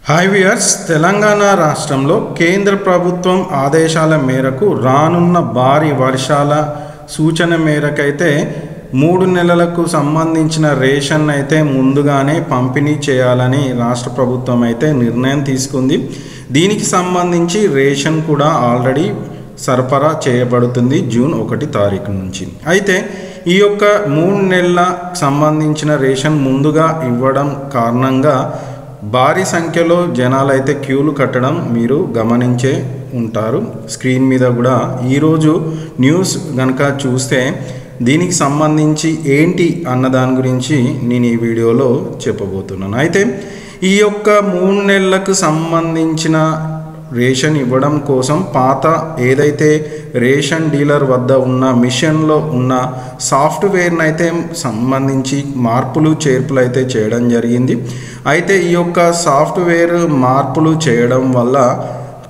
Hi viewers, Telangana రాష్ట్రంలో కేంద్ర ప్రభుత్వం ఆదేశాల మేరకు రానున్న భారీ వర్షాల సూచన మేరకైతే 3 నెలలకు సంబంధించిన రేషన్ అయితే ముందుగానే పంపిణీ చేయాలని రాష్ట్ర ప్రభుత్వం అయితే నిర్ణయం తీసుకుంది. దీనికి సంబంధించి రేషన్ కూడా ఆల్రెడీ సరఫరా చేయబడుతుంది జూన్ 1 తారీఖు నుంచి. అయితే ఈ యొక్క 3 నెలల సంబంధించిన రేషన్ ముందుగా ఇవ్వడం కారణంగా భారీ సంఖ్యలో జనాలు అయితే క్యూలు కట్టడం మీరు గమనించే ఉంటారు. స్క్రీన్ మీద కూడా ఈరోజు న్యూస్ కనుక చూస్తే దీనికి సంబంధించి ఏంటి అన్న దాని గురించి నేను ఈ వీడియోలో చెప్పబోతున్నాను. అయితే ఈ యొక్క 3 నెలలకు సంబంధించిన రేషన్ ఇవ్వడం కోసం పాత ఏదైతే రేషన్ డీలర్ వద్ద ఉన్న మిషన్లో ఉన్న సాఫ్ట్వేర్ని అయితే సంబంధించి మార్పులు చేర్పులు అయితే చేయడం జరిగింది. అయితే ఈ యొక్క సాఫ్ట్వేర్ మార్పులు చేయడం వల్ల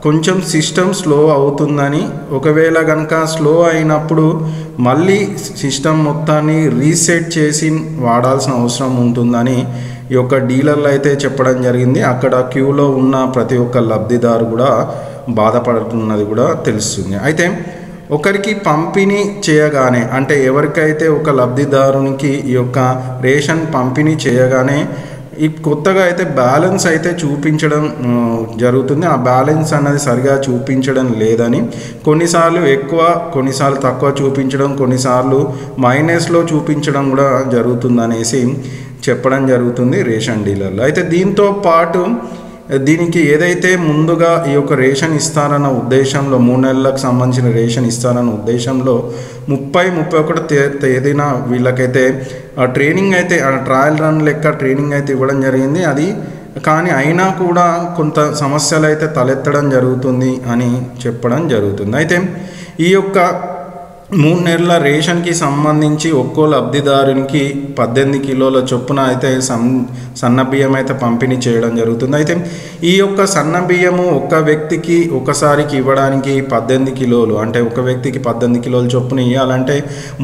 కొంచెం సిస్టమ్ స్లో అవుతుందని, ఒకవేళ కనుక స్లో అయినప్పుడు మళ్ళీ సిస్టమ్ మొత్తాన్ని రీసెట్ చేసి వాడాల్సిన అవసరం ఉంటుందని ఈ యొక్క డీలర్లు అయితే చెప్పడం జరిగింది. అక్కడ క్యూలో ఉన్న ప్రతి ఒక్క లబ్ధిదారు కూడా బాధపడుతున్నది కూడా తెలుస్తుంది. అయితే ఒకరికి పంపిణీ చేయగానే, అంటే ఎవరికైతే ఒక లబ్ధిదారునికి ఈ యొక్క రేషన్ పంపిణీ చేయగానే ఈ కొత్తగా అయితే బ్యాలెన్స్ అయితే చూపించడం జరుగుతుంది. ఆ బ్యాలెన్స్ అన్నది సరిగా చూపించడం లేదని, కొన్నిసార్లు ఎక్కువ కొన్నిసార్లు తక్కువ చూపించడం, కొన్నిసార్లు మైనస్లో చూపించడం కూడా జరుగుతుందనేసి చెప్పడం జరుగుతుంది రేషన్ డీలర్లు. అయితే దీంతో పాటు దీనికి ఏదైతే ముందుగా ఈ యొక్క రేషన్ ఇస్తారన్న ఉద్దేశంలో 3 నెలలకు సంబంధించిన రేషన్ ఇస్తారన్న ఉద్దేశంలో 30-31 తేదీన వీళ్ళకైతే ట్రైనింగ్ అయితే ట్రయల్ రన్ లెక్క ట్రైనింగ్ అయితే ఇవ్వడం జరిగింది. అది కానీ అయినా కూడా కొంత సమస్యలు అయితే తలెత్తడం జరుగుతుంది అని చెప్పడం జరుగుతుంది. అయితే ఈ యొక్క 3 నెలల రేషన్కి సంబంధించి ఒక్కో లబ్ధిదారునికి 18 కిలోల చొప్పున అయితే సన్న బియ్యం అయితే పంపిణీ చేయడం జరుగుతుంది. అయితే ఈ యొక్క సన్న బియ్యము ఒక్క వ్యక్తికి ఒకసారికి ఇవ్వడానికి 18 కిలోలు, అంటే ఒక వ్యక్తికి 18 కిలోల చొప్పున ఇవ్వాలంటే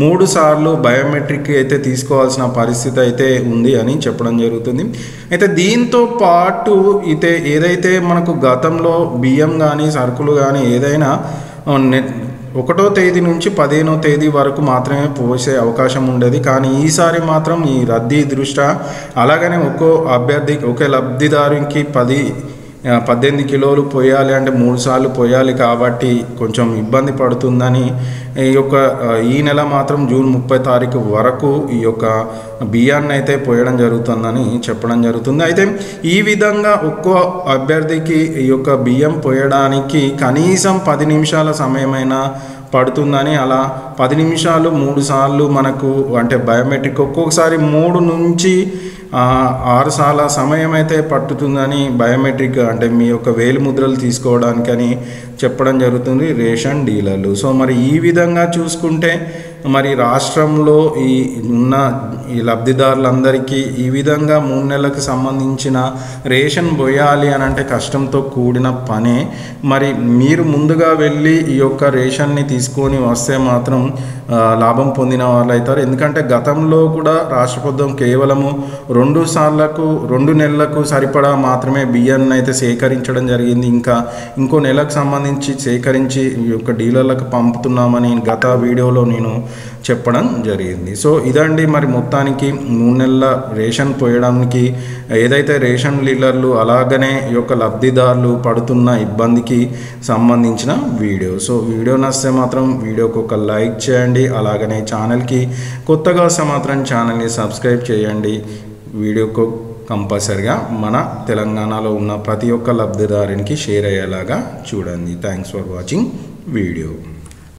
3 సార్లు బయోమెట్రిక్ అయితే తీసుకోవాల్సిన పరిస్థితి అయితే ఉంది అని చెప్పడం జరుగుతుంది. అయితే దీంతో పాటు అయితే ఏదైతే మనకు గతంలో బియ్యం కానీ సరుకులు కానీ ఏదైనా 1వ తేదీ నుంచి 15వ తేదీ వరకు మాత్రమే పోసే అవకాశం ఉండేది. కానీ ఈసారి మాత్రం ఈ రద్దీ దృష్ట్యా అలాగనే ఒకే లబ్ధిదారునికి 18 కిలోలు పోయాలి అంటే 3 సార్లు పోయాలి కాబట్టి కొంచెం ఇబ్బంది పడుతుందని ఈ నెల మాత్రం జూన్ 30 తారీఖు వరకు ఈ యొక్క బియ్యాన్ని అయితే పోయడం జరుగుతుందని చెప్పడం జరుగుతుంది. అయితే ఈ విధంగా ఒక్కో అభ్యర్థికి ఈ యొక్క బియ్యం పోయడానికి కనీసం 10 నిమిషాల సమయమైనా పడుతుందని, అలా 10 నిమిషాలు 3 సార్లు మనకు అంటే బయోమెట్రిక్ ఒక్కొక్కసారి 3 నుంచి 6 సార్ల సమయం అయితే పట్టుతుందని బయోమెట్రిక్ అంటే మీ యొక్క వేలిముద్రలు తీసుకోవడానికని చెప్పడం జరుగుతుంది రేషన్ డీలర్లు. సో మరి ఈ విధంగా చూసుకుంటే మరి రాష్ట్రంలో ఉన్న ఈ లబ్ధిదారులందరికీ ఈ విధంగా 3 నెలలకు సంబంధించిన రేషన్ పోయాలి అని అంటే కష్టంతో కూడిన పనే. మరి మీరు ముందుగా వెళ్ళి ఈ యొక్క రేషన్ని తీసుకొని వస్తే మాత్రం లాభం పొందిన వాళ్ళు అవుతారు. ఎందుకంటే గతంలో కూడా రాష్ట్ర ప్రభుత్వం కేవలము 2 నెలలకు సరిపడా మాత్రమే బియ్యాన్ని అయితే సేకరించడం జరిగింది. ఇంకో నెలకు సంబంధించి సేకరించి ఈ యొక్క డీలర్లకు పంపుతున్నామని గత వీడియోలో నేను చెప్పడం జరిగింది. సో ఇదండి మరి మొత్తానికి 3 నెలల రేషన్ పోయడానికి ఏదైతే రేషన్ డీలర్లు అలాగనే ఈ యొక్క లబ్ధిదారులు పడుతున్న ఇబ్బందికి సంబంధించిన వీడియో. సో వీడియో నచ్చితే మాత్రం వీడియోకి ఒక లైక్ చేయండి, అలాగనే ఛానల్కి కొత్తగా వస్తే మాత్రం ఛానల్ని సబ్స్క్రైబ్ చేయండి. వీడియోకు కంపల్సరిగా మన తెలంగాణలో ఉన్న ప్రతి ఒక్క లబ్ధిదారునికి షేర్ అయ్యేలాగా చూడండి. Thanks for watching video.